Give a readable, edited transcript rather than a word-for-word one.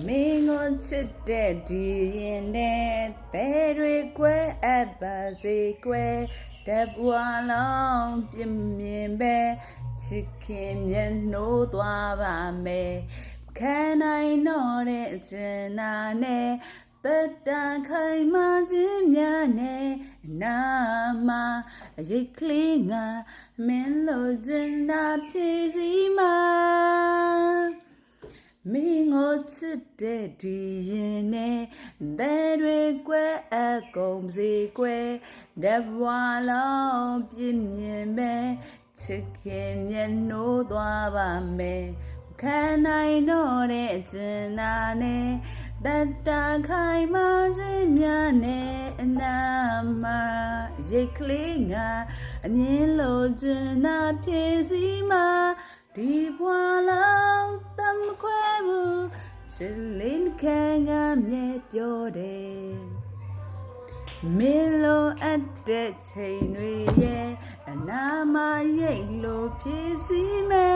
မင်းကိုချစ်တဲ့ဒီရင်နဲ့တဲတွေကိုအပ်ပါစေကွယ်တပွားလုံးပြင်းမြင်ပဲချစ်ခင်မျက်နှိုးသွားပါမယ်ခံနိုင်တော့တဲ့ကျင်နာနဲ့တတန်ခိုင်မှခြင်းများနဲ့နာမရိတ်ကလေးငါမင်းလိုချင်တာဖြည့်စည်းမှာမင်းကိုချစ်တဲ့ဒီရင်နဲ့တဲ့တွေကိုအကုန်စီကွယ်တဘွားလုံးပြင်းမြင်ပဲချစ်ခင်မျက်နှိုးသွားပါမယ်ခံနိုင်တော့တဲ့ကျင်နာနဲ့တတခိုင်မှခြင်းများနဲ့အနာမရိတ်ကလေးငါအမြင်လိုချင်တာဖြည့်စည်းမှာဒီဘွားလုံးတမခွဲဘူးစလင်းခံကမြဲပြောတယ်မင်းလိုအပ်တဲ့ချိန်တွေရဲ့အနာမရိတ်လိုဖြည့်စည်းမယ်